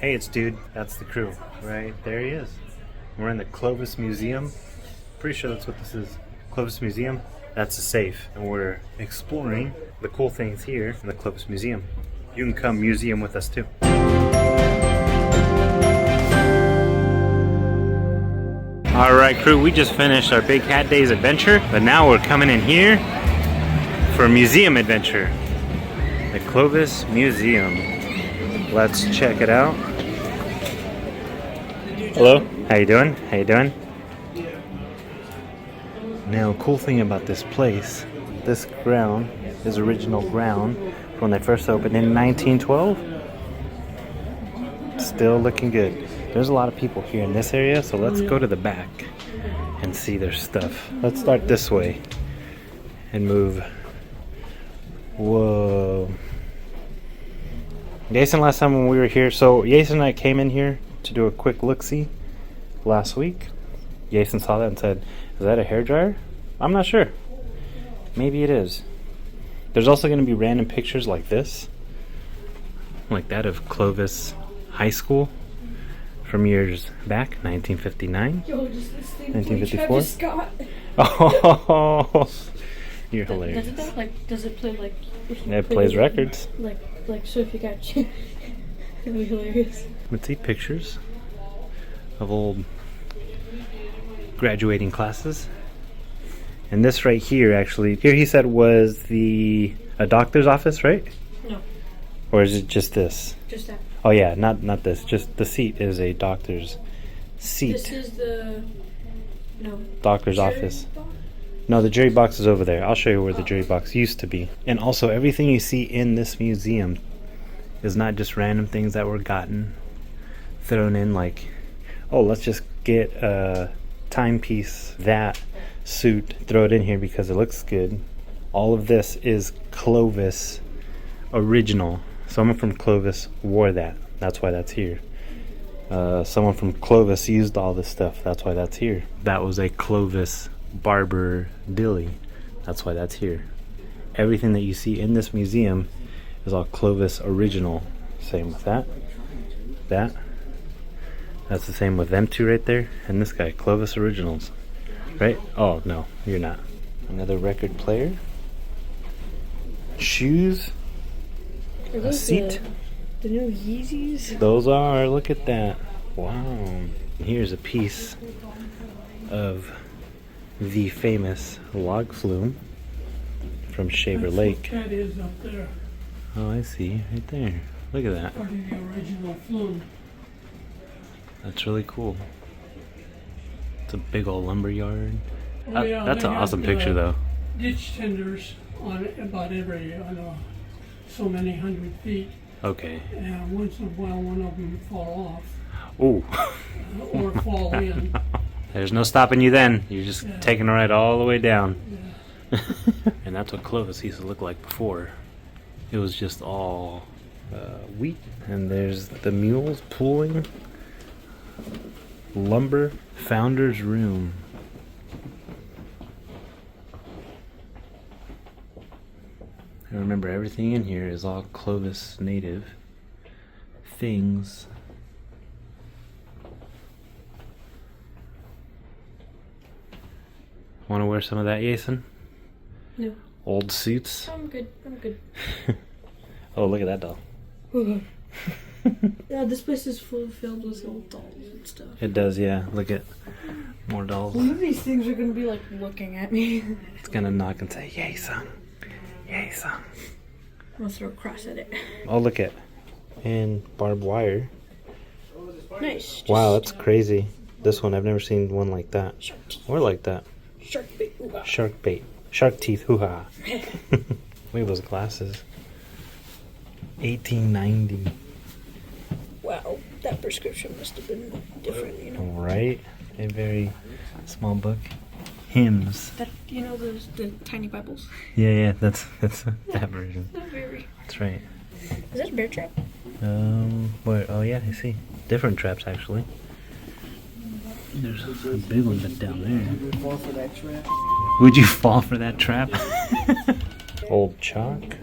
Hey, it's Dude. That's the crew. Right there he is. We're in the Clovis Museum. Pretty sure that's what this is. Clovis Museum. That's a safe. And we're exploring the cool things here in the Clovis Museum. You can come museum with us too. Alright crew, we just finished our Big Hat Days adventure, but now we're coming in here for a museum adventure. The Clovis Museum. Let's check it out. Hello, how you doing? How you doing? Now, cool thing about this place, this ground is original ground when they first opened in 1912. Still looking good. There's a lot of people here in this area, so let's go to the back and see their stuff. Let's start this way and move. Whoa. Jason, last time when we were here, so Jason and I came in here to do a quick look-see last week. Jason saw that and said, is that a hairdryer? I'm not sure. Maybe it is. There's also going to be random pictures like this, like that of Clovis High School from years back, 1959, Yo, just this thing 1954. Oh, you're hilarious. Does it play like? It plays records. Like so if you got it'd be hilarious. Let's see pictures of old graduating classes. And this right here, actually, here he said was a doctor's office, right? No. Or is it just this? Just that. Oh yeah, not this. Just the seat is a doctor's seat. This is the doctor's office. No, the jury box is over there. I'll show you where the jury box used to be. And also, everything you see in this museum is not just random things that were thrown in like, oh, let's just get a timepiece, that suit, throw it in here because it looks good. All of this is Clovis original. Someone from Clovis wore that. That's why that's here. Someone from Clovis used all this stuff. That's why that's here. That was a Clovis barber dilly. That's why that's here. Everything that you see in this museum is all Clovis original. Same with that. That's the same with them two right there. And this guy, Clovis originals. Right? Oh, no, you're not. Another record player. Shoes. A seat. The new Yeezys. Those are, look at that. Wow. Here's a piece of the famous log flume from Shaver Lake. That is up there. Oh, I see. Right there. Look at that. Part of the original flume. That's really cool. It's a big old lumber yard. Oh, yeah, That's they an have, awesome picture, though. Ditch tenders on about every, so many 100 feet. Okay. And once in a while, one of them fall off. Ooh. Or fall in. There's no stopping you then. You're just taking a ride all the way down. Yeah. And that's what Clovis used to look like before. It was just all wheat. And there's the mules pulling. Lumber Founder's Room. I remember everything in here is all Clovis native things. Want to wear some of that, Jason? No. Old suits? I'm good. Oh, look at that doll. Yeah, this place is filled with old dolls and stuff. It does, yeah. Look at more dolls. One of these things are gonna be like looking at me. It's gonna knock and say, yay, son. Yay, son. I'm gonna throw a cross at it. Oh, look at. And barbed wire. Nice. Wow, that's crazy. This one, I've never seen one like that. Shark teeth. Or like that. Shark bait. Ooh-ha. Shark bait. Shark teeth, hoo-ha. Look at those glasses. 1890. Wow, that prescription must have been different, Right? A very small book. Hymns. That the tiny Bibles. Yeah, that's that version. Very. That's right. Is that a bear trap? Where? Oh yeah, I see. Different traps actually. There's a big one down there. Would you fall for that trap? Would you fall for that trap? Old chalk.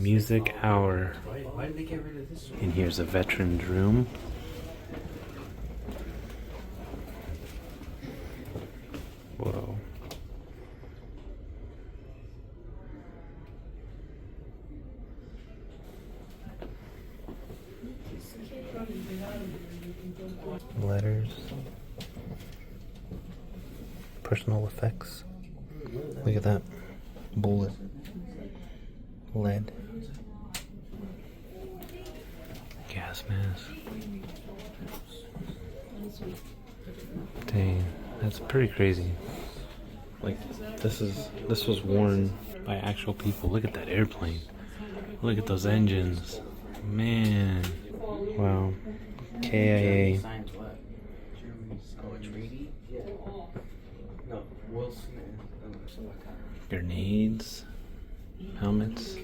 Music hour. Why did they get rid of this one? And here's a veteran's room. Whoa. Letters. Personal effects. Look at that. Bullet. Lead. Gas mask. Dang, that's pretty crazy. Like, this was worn by actual people. Look at that airplane. Look at those engines. Man. Wow. KIA. Grenades. Helmets.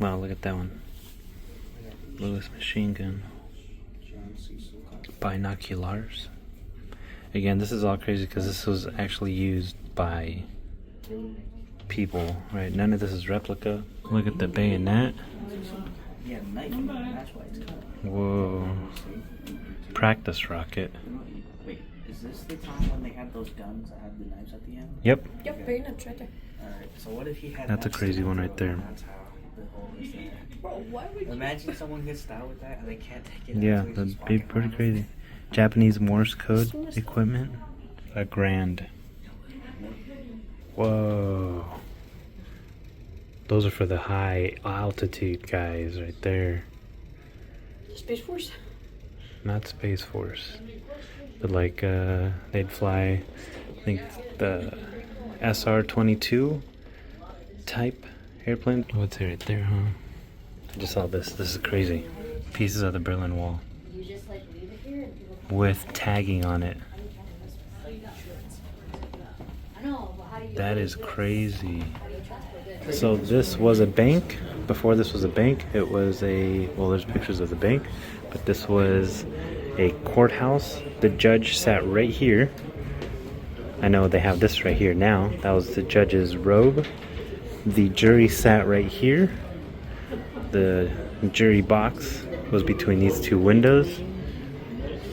Wow, look at that one. Lewis machine gun. Binoculars. Again, this is all crazy because this was actually used by people, right? None of this is replica. Look at the bayonet. Yeah, knife. That's why it's called. Whoa. Practice rocket. Wait, is this the time when they had those guns that had the knives at the end? Yep. Yep, bayonets right there. Alright, so what if he had That's a that crazy still one on right the there. road? That's how the whole is there. Bro, why would you? Imagine someone gets stabbed with that and they can't take it out. Yeah, so he's that'd just be walking pretty around crazy. with Japanese Morse code equipment. $1,000. Whoa. Those are for the high altitude guys right there. Space Force? Not Space Force. But like they'd fly, I think, the SR-22 type airplane. What's it right there, huh? I just saw this. This is crazy. Pieces of the Berlin Wall. With tagging on it. That is crazy. So this was a bank. Before this was a bank, it was a, well, there's pictures of the bank, but this was a courthouse. The judge sat right here. I know they have this right here now. That was the judge's robe. The jury sat right here. The jury box was between these two windows,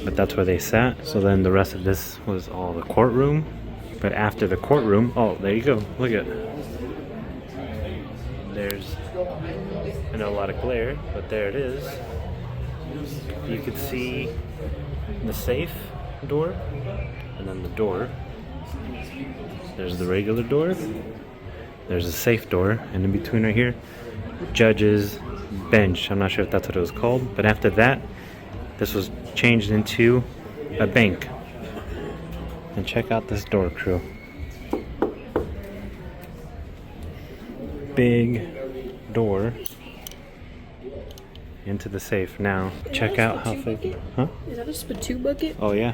but that's where they sat. So then the rest of this was all the courtroom. But after the courtroom, oh, there you go. Look at it. There's, I know, a lot of glare, but there it is. You could see the safe door, and then the door. There's the regular door. There's a safe door, and in between right here, judge's bench. I'm not sure if that's what it was called, but after that, this was changed into a bank. And check out this door, crew. Big door into the safe. Now, check out how thick. Huh? Is that a spittoon bucket? Oh, yeah.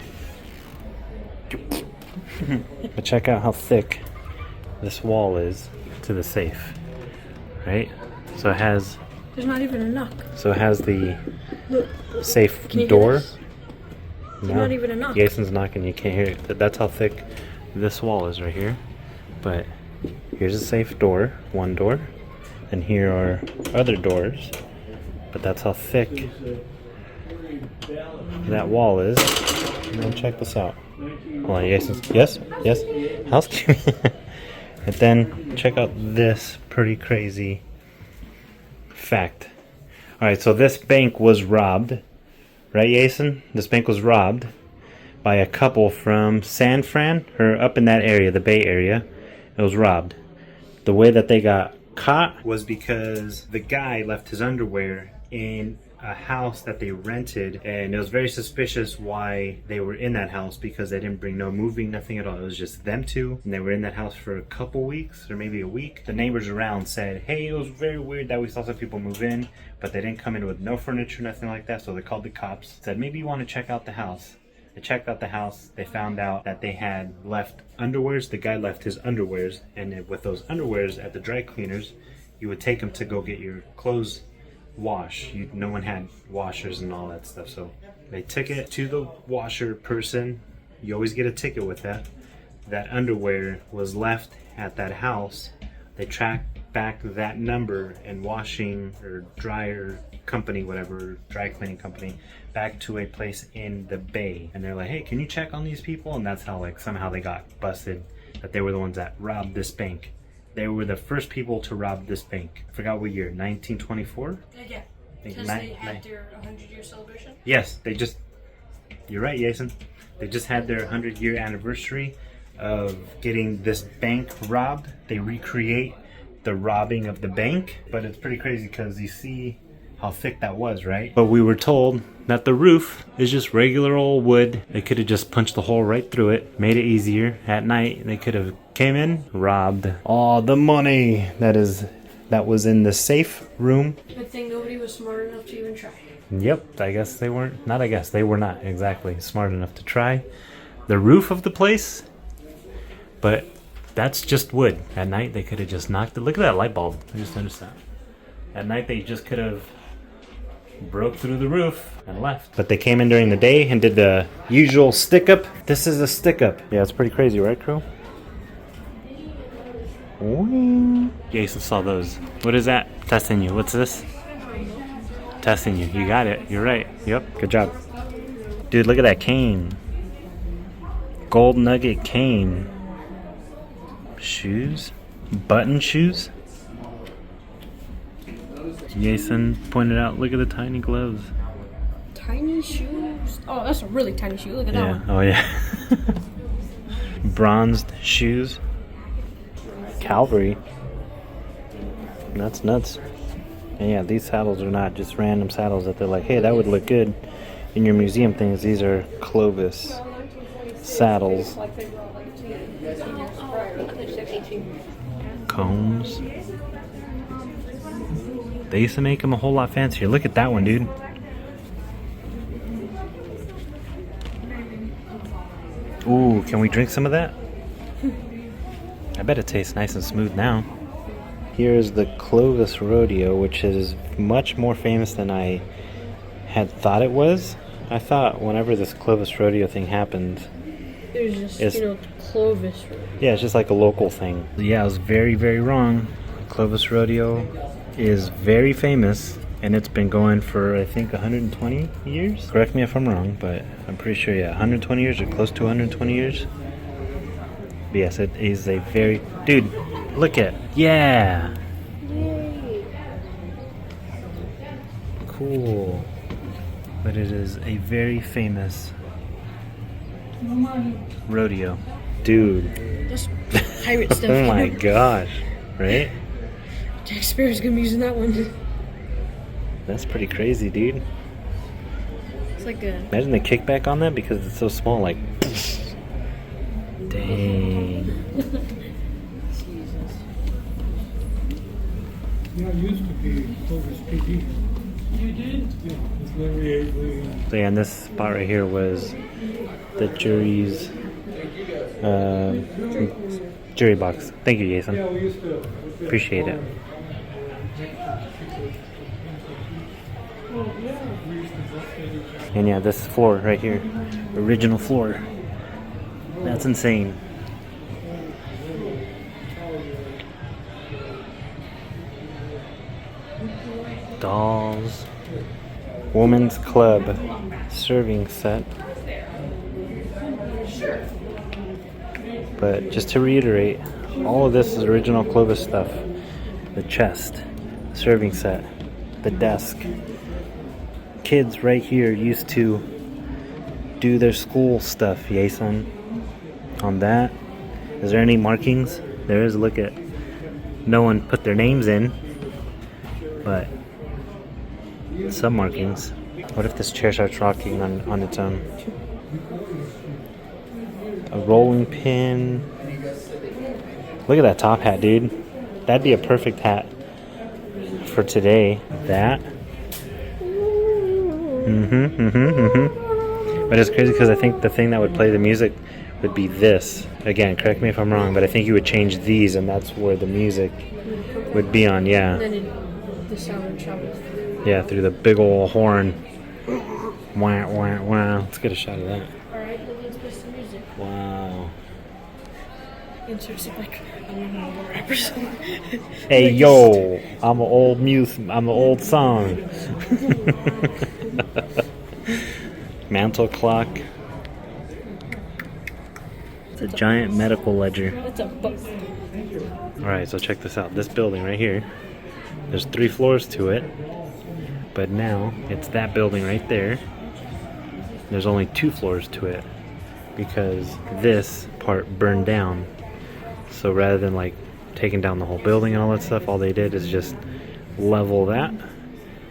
But check out how thick this wall is to the safe. Right? So it has. There's not even a knock. So it has the Look. safe Can you hear door. this? There's not even a knock. Jason's knocking, you can't hear it. That's how thick this wall is right here. But here's a safe door, one door, and here are other doors. But that's how thick that wall is. And then check this out. Hold on, Jason's, yes, housekeeping. And then check out this pretty crazy fact. Alright, so this bank was robbed. Right, Jason? This bank was robbed by a couple from San Fran, or up in that area, the Bay Area. It was robbed. The way that they got caught was because the guy left his underwear in a house that they rented, and it was very suspicious why they were in that house, because they didn't bring no moving, nothing at all. It was just them two, and they were in that house for a couple weeks, or maybe a week. The neighbors around said, hey, it was very weird that we saw some people move in, but they didn't come in with no furniture, nothing like that. So they called the cops, said, maybe you want to check out the house. They checked out the house. They found out that they had left underwears. The guy left his underwears, and with those underwears at the dry cleaners, you would take them to go get your clothes wash. No one had washers and all that stuff, so they took it to the washer person. You always get a ticket with that. that underwear was left at that house, they tracked back that number and washing or dryer company, whatever, dry cleaning company, back to a place in the Bay. And they're like, hey, can you check on these people? And that's how, like, somehow they got busted, that they were the ones that robbed this bank. They were the first people to rob this bank. I forgot what year, 1924? Yeah, because they had their 100-year celebration. Yes, they just, you're right, Jason. They just had their 100-year anniversary of getting this bank robbed. They recreate the robbing of the bank, but it's pretty crazy because you see how thick that was, right? But we were told that the roof is just regular old wood. They could have just punched the hole right through it, made it easier. At night, they could have came in, robbed all the money that was in the safe room. Good thing nobody was smart enough to even try. Yep, I guess they weren't. Not I guess, they were not exactly smart enough to try the roof of the place, but that's just wood. At night, they could have just knocked it. Look at that light bulb. I just noticed that. At night, they just could have broke through the roof and left. But they came in during the day and did the usual stick-up. This is a stick-up. Yeah, it's pretty crazy, right, Crow? Jason saw those. What is that? Testing you. What's this? Testing you. You got it. You're right. Yep. Good job. Dude, look at that cane. Gold nugget cane. Shoes? Button shoes? Jason pointed out, look at the tiny gloves. Tiny shoes? Oh, that's a really tiny shoe. Look at that one. Oh yeah. Bronzed shoes. Calvary. That's nuts. And yeah, these saddles are not just random saddles that they're like, hey, that would look good in your museum things. These are Clovis saddles. Combs. They used to make them a whole lot fancier. Look at that one, dude. Ooh, can we drink some of that? I bet it tastes nice and smooth now. Here's the Clovis Rodeo, which is much more famous than I had thought it was. I thought whenever this Clovis Rodeo thing happened, It was just, Clovis. yeah, it's just like a local thing. Yeah, I was very, very wrong. Clovis Rodeo is very famous, and it's been going for, I think, 120 years? Correct me if I'm wrong, but I'm pretty sure, yeah, 120 years or close to 120 years. But yes, it is a very... Dude, look at... Yeah! Yay. Cool. But it is a very famous rodeo. Dude. That's pirate stuff. Oh my gosh. Right? Jack Sparrow's gonna be using that one. That's pretty crazy, dude. It's like a... Imagine the kickback on that because it's so small, like... Dang. Yeah, it used to be Clovis PD. You did? Yeah, it's very So yeah, and this spot right here was the jury's jury box. Thank you, Jason. Yeah, we used to. Appreciate it. And yeah, this floor right here, original floor. That's insane. Dolls. Women's Club serving set. But just to reiterate, all of this is original Clovis stuff. The chest, serving set, the desk. Kids right here used to do their school stuff, Jason. On that, is there any markings? There is. Look at, no one put their names in, but some markings. What if this chair starts rocking on its own? A rolling pin. Look at that top hat, dude. That'd be a perfect hat for today. That. But it's crazy because I think the thing that would play the music would be this. Again, correct me if I'm wrong, but I think you would change these and that's where the music would be on, yeah. And then the sound would travel. Yeah, through the big old horn. Wah, wah, wah. Let's get a shot of that. Alright, let's play some music. Wow. Inserts like a mumble rap or something. Hey yo, I'm an old I'm an old song. Mantle clock. It's a giant medical ledger. That's a book. Alright, so check this out. This building right here, there's 3 floors to it. But now it's that building right there. There's only 2 floors to it because this part burned down. So rather than like taking down the whole building and all that stuff, all they did is just level that,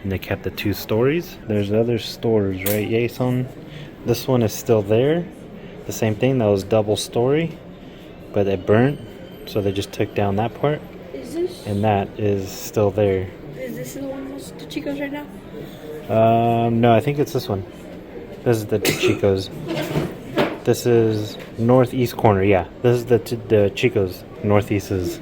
and they kept the 2 stories. There's other stores, right, Jason? This one is still there. The same thing, that was double story, but it burnt, so they just took down that part. Is this? And that is still there. Is this the one with the Chicos right now? No, I think it's this one. This is the Chicos. This is northeast corner, yeah. This is the Chicos. Northeast is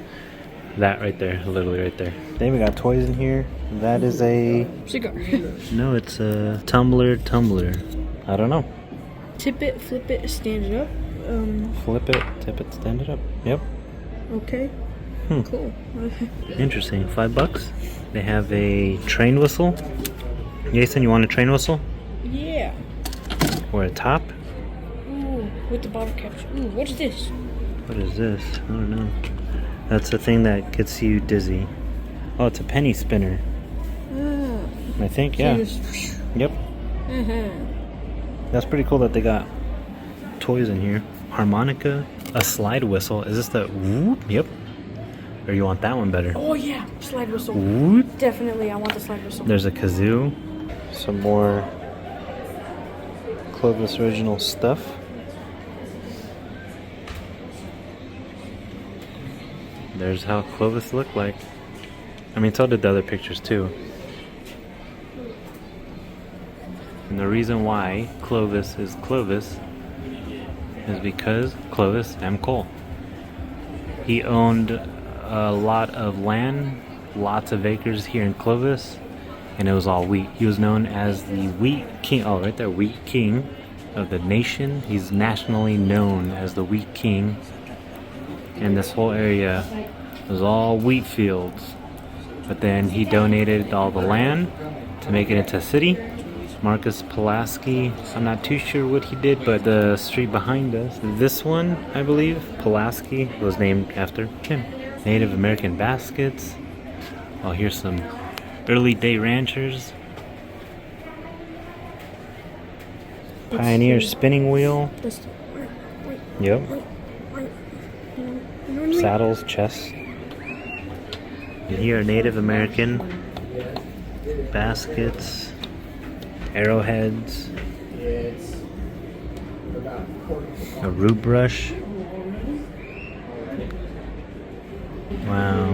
that right there, literally right there. They even got toys in here. That is a... Cigar. No, it's a tumbler. I don't know. Tip it, flip it, stand it up. Flip it, tip it, stand it up. Yep. Okay. Cool. Interesting. $5. They have a train whistle. Jason, you want a train whistle? Yeah. Or a top? Ooh, with the bottle capture. Ooh, what is this? What is this? I don't know. That's the thing that gets you dizzy. Oh, it's a penny spinner. I think, yeah. Yep. That's pretty cool that they got toys in here. Harmonica, a slide whistle. Is this the whoop? Yep. Or you want that one better? Oh yeah, slide whistle. Whoop. Definitely, I want the slide whistle. There's a kazoo. Some more Clovis original stuff. There's how Clovis looked like. I mean, so did the other pictures too. And the reason why Clovis is because Clovis M. Cole. He owned a lot of land, lots of acres here in Clovis, and it was all wheat. He was known as the Wheat King. Oh, right there, Wheat King of the nation. He's nationally known as the Wheat King. And this whole area was all wheat fields. But then he donated all the land to make it into a city. Marcus Pulaski, I'm not too sure what he did, but the street behind us, this one, I believe, Pulaski, was named after him. Native American baskets. Oh, here's some early day ranchers. Pioneer spinning wheel. Yep. Saddles, chests. And here are Native American baskets, arrowheads, a root brush. Wow,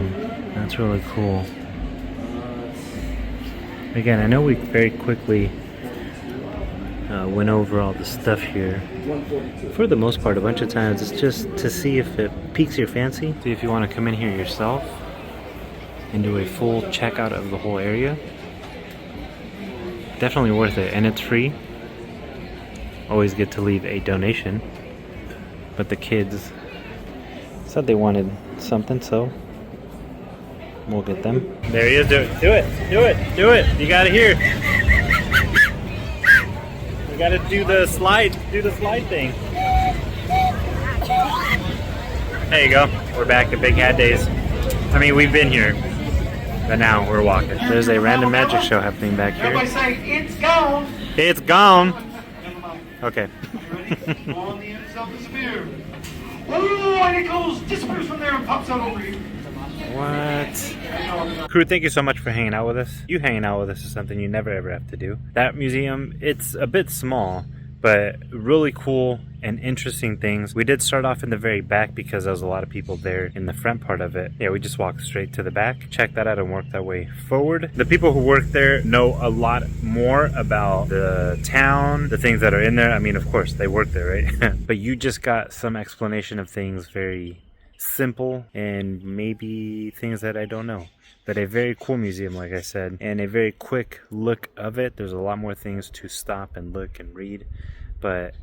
that's really cool. Again, I know we very quickly went over all the stuff here. For the most part, a bunch of times it's just to see if it piques your fancy. See if you want to come in here yourself and do a full checkout of the whole area. Definitely worth it, and it's free. Always get to leave a donation. But the kids said they wanted something, so we'll get them. There he is. Do it. You got it here. You got to do the slide thing. There you go. We're back at Big Hat Days. I mean, we've been here, but now we're walking. There's a random magic show happening back here. Everybody say, it's gone. It's gone. Okay. On the inside disappear. Oh, and it goes, disappears from there and pops out over here. What? Crew, thank you so much for hanging out with us. You hanging out with us is something you never ever have to do. That museum, it's a bit small, but really cool and interesting things. We did start off in the very back because there was a lot of people there in the front part of it. Yeah, we just walked straight to the back, checked that out, and worked our way forward. The people who work there know a lot more about the town, the things that are in there. I mean, of course, they work there, right? But you just got some explanation of things very simple and maybe things that I don't know. But a very cool museum, like I said, and a very quick look of it. There's a lot more things to stop and look and read, but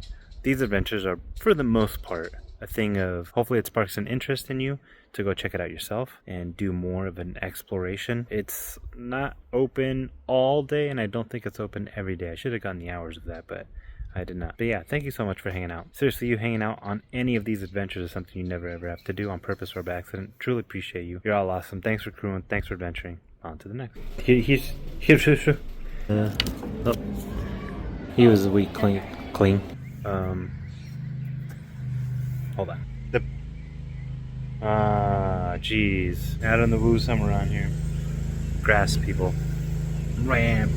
these adventures are, for the most part, a thing of, hopefully it sparks an interest in you to go check it out yourself and do more of an exploration. It's not open all day, and I don't think it's open every day. I should have gotten the hours of that, but I did not. But yeah, thank you so much for hanging out. Seriously, you hanging out on any of these adventures is something you never ever have to do on purpose or by accident. Truly appreciate you. You're all awesome. Thanks for crewing. Thanks for adventuring. On to the next. He was a weak clean. Hold on. Jeez. Out on the woo somewhere around here. Grass people. Ram.